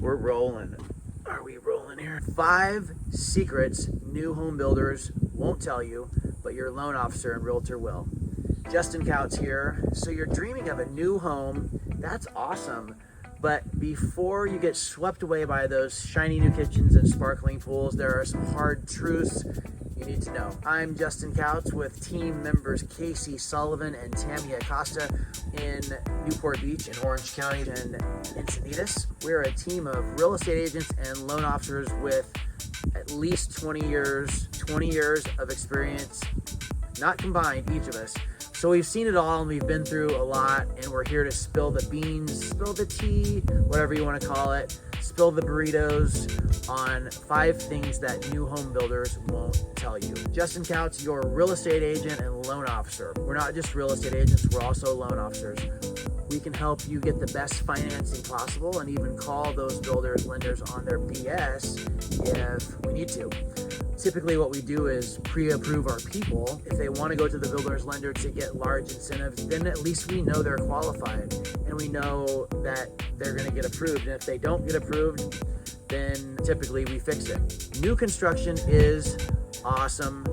We're rolling. Are we rolling here? 5 secrets new home builders won't tell you, but your loan officer and realtor will. Justin Couch here. So you're dreaming of a new home. That's awesome. But before you get swept away by those shiny new kitchens and sparkling pools, there are some hard truths you need to know. I'm Justin Couch with team members Casey Sullivan and Tammy Acosta in Newport Beach in Orange County and Encinitas. We're a team of real estate agents and loan officers with at least 20 years of experience, not combined, each of us. So we've seen it all and we've been through a lot, and we're here to spill the beans, spill the tea, whatever you want to call it, spill the burritos on 5 things that new home builders won't tell you. Justin Couch, your real estate agent and loan officer. We're not just real estate agents, we're also loan officers. We can help you get the best financing possible and even call those builders, lenders on their BS if we need to. Typically what we do is pre-approve our people. If they want to go to the builder's lender to get large incentives, then at least we know they're qualified and we know that they're going to get approved. And if they don't get approved, then typically we fix it. New construction is awesome,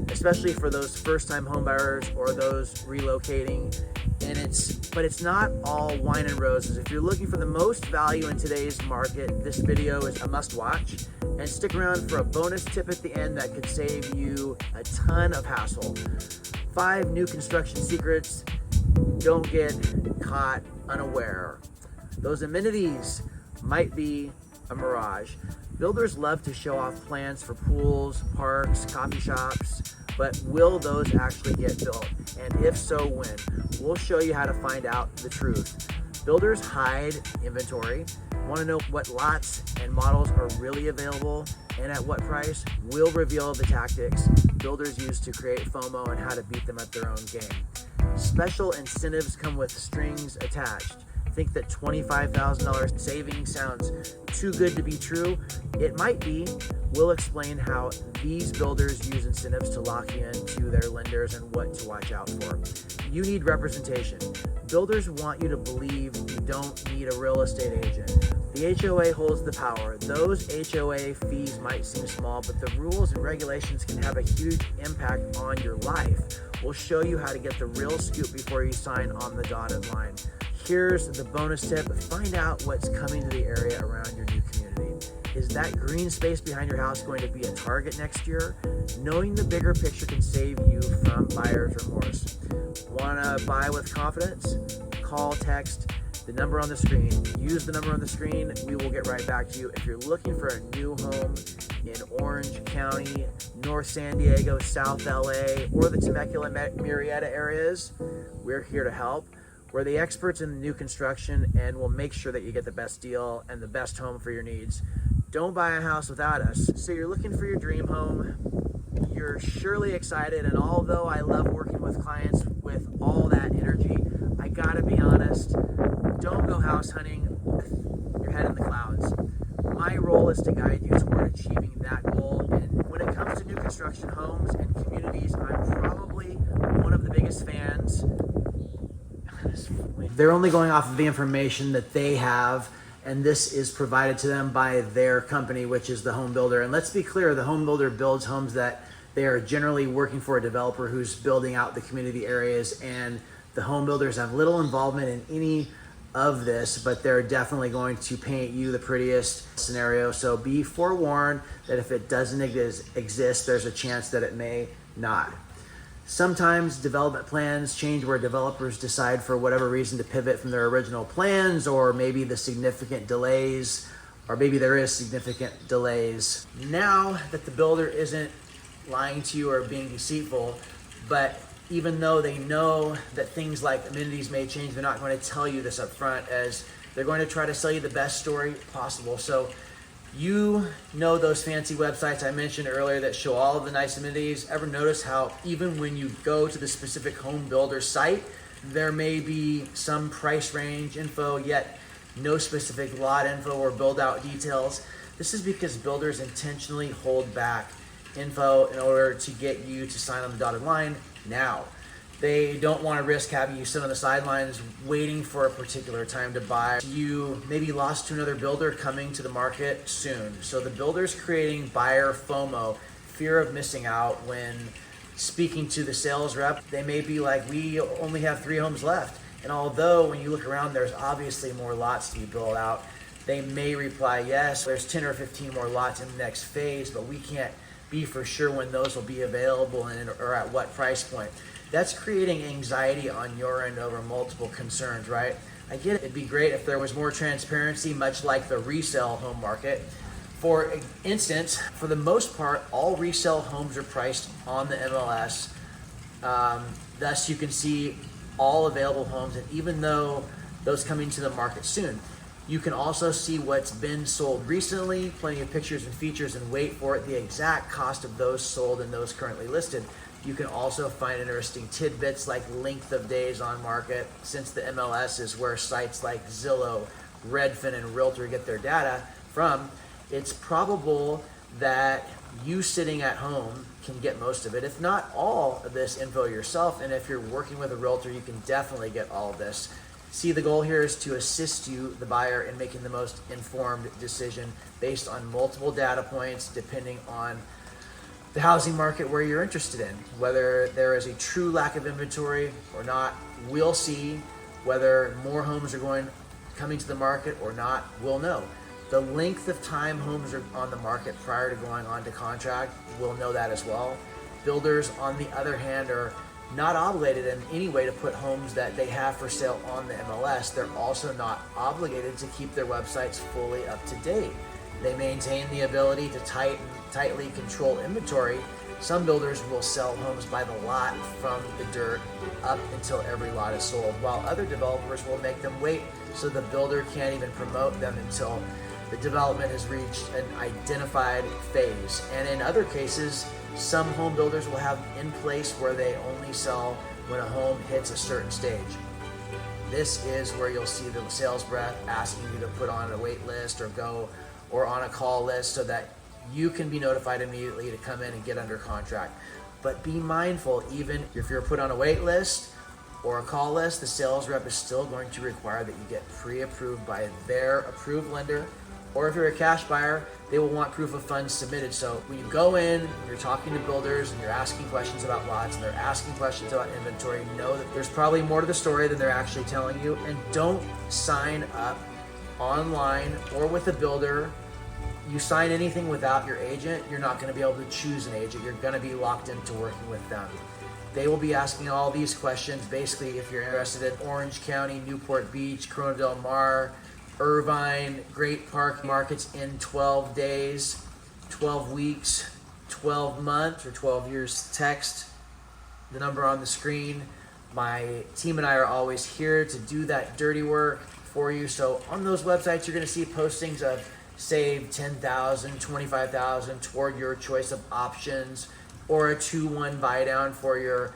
especially for those first-time home buyers or those relocating. But it's not all wine and roses. If you're looking for the most value in today's market, this video is a must-watch. And stick around for a bonus tip at the end that could save you a ton of hassle. 5 new construction secrets. Don't get caught unaware. Those amenities might be a mirage. Builders love to show off plans for pools, parks, coffee shops, but will those actually get built? And if so, when? We'll show you how to find out the truth. Builders hide inventory. Want to know what lots and models are really available and at what price? We'll reveal the tactics builders use to create FOMO and how to beat them at their own game. Special incentives come with strings attached. Think that $25,000 savings sounds too good to be true? It might be. We'll explain how these builders use incentives to lock you into their lenders and what to watch out for. You need representation. Builders want you to believe you don't need a real estate agent. The HOA holds the power. Those HOA fees might seem small, but the rules and regulations can have a huge impact on your life. We'll show you how to get the real scoop before you sign on the dotted line. Here's the bonus tip. Find out what's coming to the area around your new community. Is that green space behind your house going to be a target next year? Knowing the bigger picture can save you from buyer's remorse. Want to buy with confidence? Call, text the number on the screen. Use the number on the screen. We will get right back to you. If you're looking for a new home in Orange County, North San Diego, South LA, or the Temecula Murrieta areas, we're here to help. We're the experts in new construction, and we'll make sure that you get the best deal and the best home for your needs. Don't buy a house without us. So you're looking for your dream home. You're surely excited, and although I love working with clients with all that energy, I gotta be honest, don't go house hunting with your head in the clouds. My role is to guide you toward achieving that goal, and when it comes to new construction homes and communities, I'm probably one of the biggest fans. They're only going off of the information that they have, and this is provided to them by their company, which is the home builder. And let's be clear, the home builder builds homes that they are generally working for a developer who's building out the community areas, and the home builders have little involvement in any of this, but they're definitely going to paint you the prettiest scenario. So be forewarned that if it doesn't exist, there's a chance that it may not. Sometimes development plans change where developers decide for whatever reason to pivot from their original plans, or maybe the significant delays, or maybe there is significant delays. Now that the builder isn't lying to you or being deceitful, but even though they know that things like amenities may change, they're not going to tell you this up front, as they're going to try to sell you the best story possible. So you know those fancy websites I mentioned earlier that show all of the nice amenities. Ever notice how even when you go to the specific home builder site, there may be some price range info, yet no specific lot info or build out details? This is because builders intentionally hold back info in order to get you to sign on the dotted line now. They don't want to risk having you sit on the sidelines waiting for a particular time to buy. You maybe lost to another builder coming to the market soon. So the builder's creating buyer FOMO, fear of missing out. When speaking to the sales rep, they may be like, we only have 3 homes left. And although when you look around, there's obviously more lots to be built out, they may reply, yes, there's 10 or 15 more lots in the next phase, but we can't be for sure when those will be available and or at what price point. That's creating anxiety on your end over multiple concerns, right? I get it. It'd be great if there was more transparency, much like the resale home market. For instance, for the most part, all resale homes are priced on the MLS. Thus, you can see all available homes, and even though those coming to the market soon, you can also see what's been sold recently, plenty of pictures and features, and wait for it, the exact cost of those sold and those currently listed. You can also find interesting tidbits like length of days on market, since the MLS is where sites like Zillow, Redfin, and Realtor get their data from. It's probable that you sitting at home can get most of it, if not all of this info yourself. And if you're working with a realtor, you can definitely get all of this. See, the goal here is to assist you, the buyer, in making the most informed decision based on multiple data points, depending on the housing market where you're interested in. Whether there is a true lack of inventory or not, we'll see. Whether more homes are coming to the market or not, we'll know. The length of time homes are on the market prior to going on to contract, we'll know that as well. Builders, on the other hand, are not obligated in any way to put homes that they have for sale on the MLS. They're also not obligated to keep their websites fully up to date. They maintain the ability to tightly control inventory. Some builders will sell homes by the lot from the dirt up until every lot is sold, while other developers will make them wait so the builder can't even promote them until the development has reached an identified phase. And in other cases, some home builders will have in place where they only sell when a home hits a certain stage. This is where you'll see the sales rep asking you to put on a wait list or on a call list so that you can be notified immediately to come in and get under contract. But be mindful, even if you're put on a wait list or a call list, the sales rep is still going to require that you get pre-approved by their approved lender. Or if you're a cash buyer, they will want proof of funds submitted. So when you go in, you're talking to builders and you're asking questions about lots and they're asking questions about inventory, know that there's probably more to the story than they're actually telling you. And don't sign up online or with a builder. You sign anything without your agent, you're not going to be able to choose an agent. You're going to be locked into working with them. They will be asking all these questions. Basically, if you're interested in Orange County, Newport Beach, Corona del Mar, Irvine, Great Park markets in 12 days, 12 weeks, 12 months, or 12 years, text the number on the screen. My team and I are always here to do that dirty work for you. So on those websites, you're going to see postings of save $10,000, $25,000 toward your choice of options, or a 2-1 buy down for your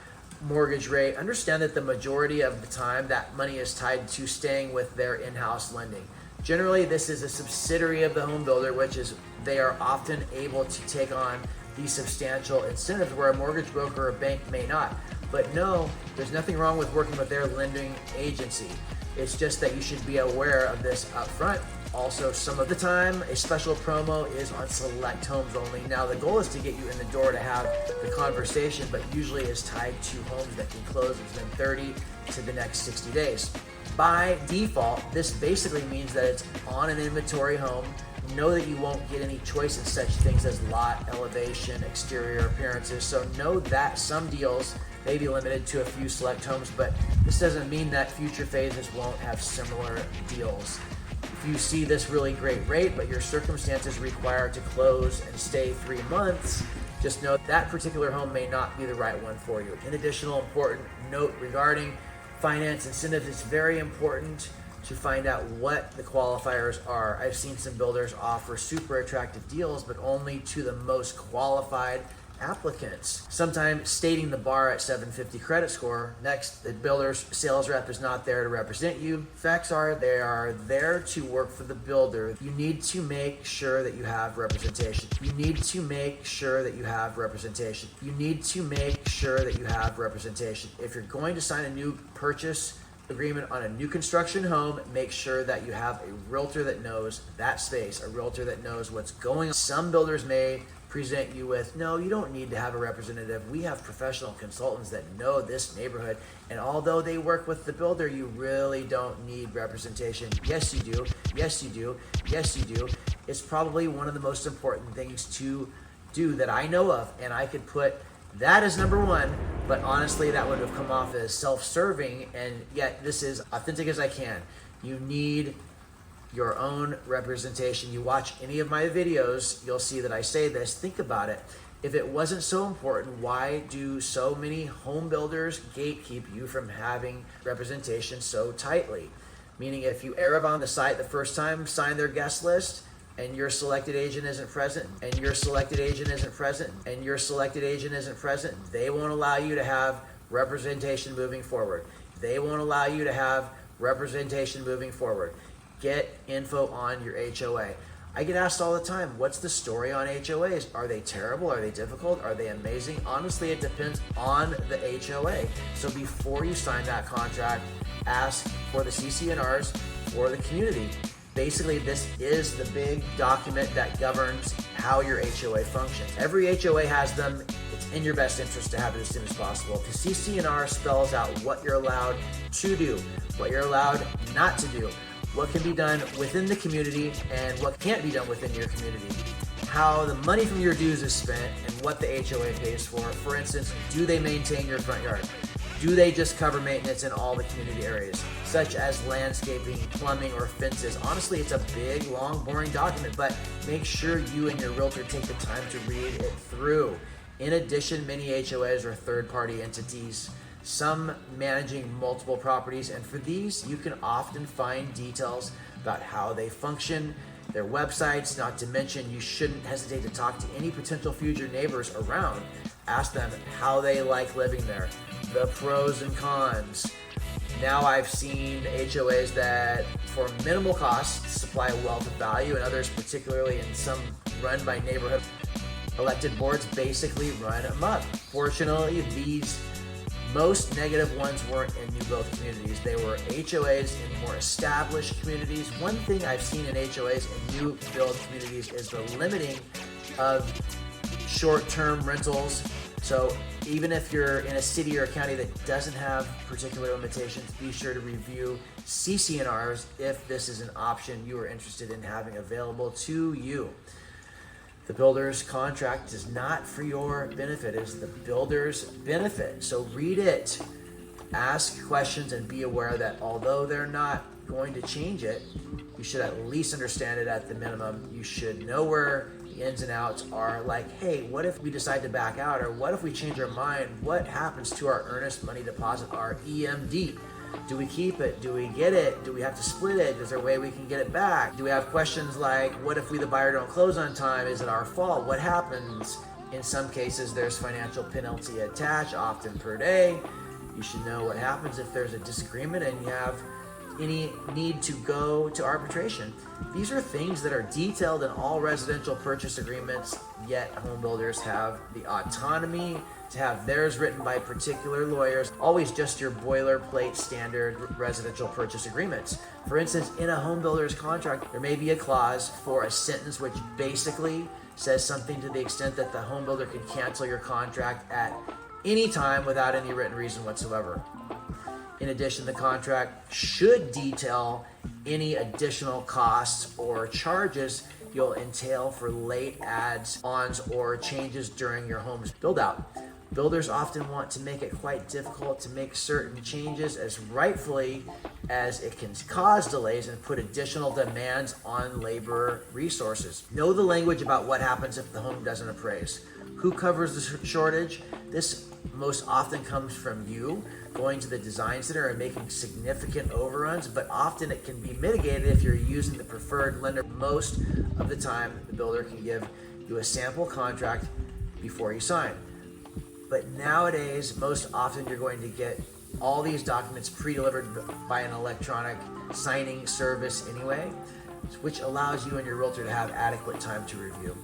mortgage rate. Understand that the majority of the time that money is tied to staying with their in-house lending. Generally, this is a subsidiary of the home builder, which is they are often able to take on these substantial incentives where a mortgage broker or bank may not. But no, there's nothing wrong with working with their lending agency. It's just that you should be aware of this up front. Also, some of the time, a special promo is on select homes only. Now, the goal is to get you in the door to have the conversation, but usually is tied to homes that can close within 30 to the next 60 days. By default, this basically means that it's on an inventory home. Know that you won't get any choice in such things as lot, elevation, exterior appearances. So know that some deals may be limited to a few select homes, but this doesn't mean that future phases won't have similar deals. If you see this really great rate, but your circumstances require to close and stay 3 months, just know that particular home may not be the right one for you. An additional important note regarding finance incentives, it's very important to find out what the qualifiers are. I've seen some builders offer super attractive deals, but only to the most qualified applicants, sometimes stating the bar at 750 credit score. Next, the builder's sales rep is not there to represent you. Facts are they are there to work for the builder. You need to make sure that you have representation. You need to make sure that you have representation. You need to make sure that you have representation. If you're going to sign a new purchase agreement on a new construction home, make sure that you have a realtor that knows that space, a realtor that knows what's going on. Some builders may present you with, no, you don't need to have a representative. We have professional consultants that know this neighborhood, and although they work with the builder, you really don't need representation. Yes, you do. Yes, you do. Yes, you do. It's probably one of the most important things to do that I know of, and I could put that as number one, but honestly, that would have come off as self-serving, and yet this is authentic as I can. You need your own representation. You watch any of my videos, you'll see that I say this. Think about it. If it wasn't so important, why do so many home builders gatekeep you from having representation so tightly? Meaning if you arrive on the site the first time, sign their guest list, and your selected agent isn't present, and your selected agent isn't present, and your selected agent isn't present, they won't allow you to have representation moving forward. They won't allow you to have representation moving forward. Get info on your HOA. I get asked all the time, what's the story on HOAs? Are they terrible? Are they difficult? Are they amazing? Honestly, it depends on the HOA. So before you sign that contract, ask for the CC&Rs for the community. Basically, this is the big document that governs how your HOA functions. Every HOA has them. It's in your best interest to have it as soon as possible. The CC&R spells out what you're allowed to do, what you're allowed not to do, what can be done within the community and what can't be done within your community, how the money from your dues is spent and what the HOA pays for. For instance, do they maintain your front yard? Do they just cover maintenance in all the community areas, such as landscaping, plumbing, or fences? Honestly, it's a big, long, boring document, but make sure you and your realtor take the time to read it through. In addition, many HOAs are third-party entities, some managing multiple properties, and for these, you can often find details about how they function, their websites, not to mention you shouldn't hesitate to talk to any potential future neighbors around. Ask them how they like living there, the pros and cons. Now I've seen HOAs that for minimal cost supply a wealth of value, and others, particularly in some run by neighborhood elected boards, basically run amok. Fortunately, these most negative ones weren't in new build communities. They were HOAs in more established communities. One thing I've seen in HOAs in new build communities is the limiting of short-term rentals. So even if you're in a city or a county that doesn't have particular limitations, be sure to review CC&Rs if this is an option you are interested in having available to you. The builder's contract is not for your benefit, it is the builder's benefit. So read it, ask questions, and be aware that although they're not going to change it, you should at least understand it at the minimum. You should know where the ins and outs are. Like, hey, what if we decide to back out? Or what if we change our mind? What happens to our earnest money deposit, our EMD? Do we keep it? Do we get it? Do we have to split it? Is there a way we can get it back? Do we have questions like, what if we, the buyer, don't close on time? Is it our fault? What happens? In some cases, there's financial penalty attached, often per day. You should know what happens if there's a disagreement and you have any need to go to arbitration. These are things that are detailed in all residential purchase agreements, yet home builders have the autonomy to have theirs written by particular lawyers, always just your boilerplate standard residential purchase agreements. For instance, in a home builder's contract, there may be a clause for a sentence which basically says something to the extent that the home builder can cancel your contract at any time without any written reason whatsoever. In addition, the contract should detail any additional costs or charges you'll entail for late adds, ons, or changes during your home's build out. Builders often want to make it quite difficult to make certain changes, as rightfully as it can cause delays and put additional demands on labor resources. Know the language about what happens if the home doesn't appraise. Who covers the shortage? This most often comes from you going to the design center and making significant overruns, but often it can be mitigated if you're using the preferred lender. Most of the time, the builder can give you a sample contract before you sign. But nowadays, most often you're going to get all these documents pre-delivered by an electronic signing service anyway, which allows you and your realtor to have adequate time to review.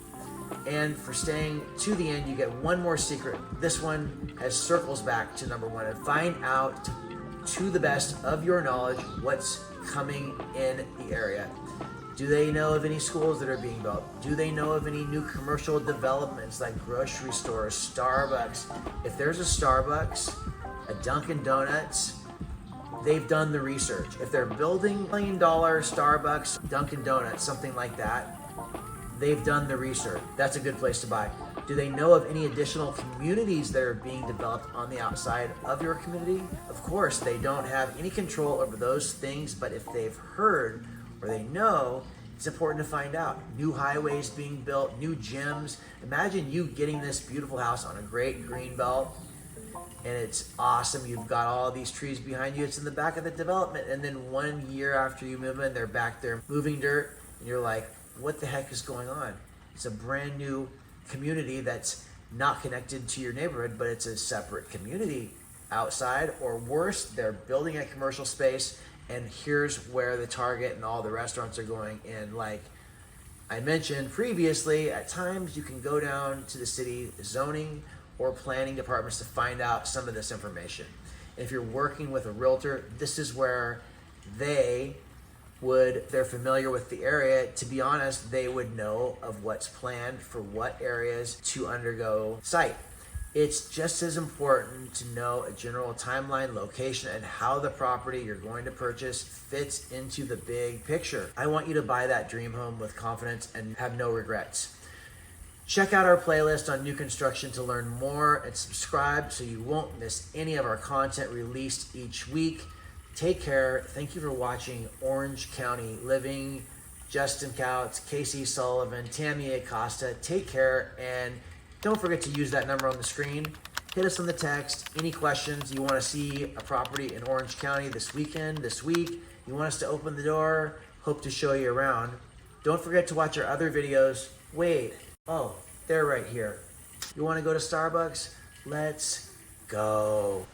And for staying to the end, you get one more secret. This one has circles back to number one, and find out to the best of your knowledge what's coming in the area. Do they know of any schools that are being built? Do they know of any new commercial developments like grocery stores, Starbucks? If there's a Starbucks, a Dunkin' Donuts, they've done the research. If they're building $1 million Starbucks, Dunkin' Donuts, something like that, they've done the research. That's a good place to buy. Do they know of any additional communities that are being developed on the outside of your community? Of course, they don't have any control over those things, but if they've heard or they know, it's important to find out. New highways being built, new gyms. Imagine you getting this beautiful house on a great green belt, and it's awesome. You've got all these trees behind you. It's in the back of the development, and then 1 year after you move in, they're back there moving dirt, and you're like, what the heck is going on? It's a brand new community that's not connected to your neighborhood, but it's a separate community outside, or worse, they're building a commercial space, and here's where the Target and all the restaurants are going in. Like I mentioned previously, at times you can go down to the city zoning or planning departments to find out some of this information. If you're working with a realtor, this is where they're familiar with the area. To be honest, they would know of what's planned for what areas to undergo site. It's just as important to know a general timeline, location, and how the property you're going to purchase fits into the big picture. I want you to buy that dream home with confidence and have no regrets. Check out our playlist on new construction to learn more, and subscribe so you won't miss any of our content released each week. Take care. Thank you for watching Orange County Living. Justin Couts, Casey Sullivan, Tammy Acosta. Take care, and don't forget to use that number on the screen. Hit us on the text. Any questions? You want to see a property in Orange County this weekend, this week? You want us to open the door? Hope to show you around. Don't forget to watch our other videos. Wait. Oh, they're right here. You want to go to Starbucks? Let's go.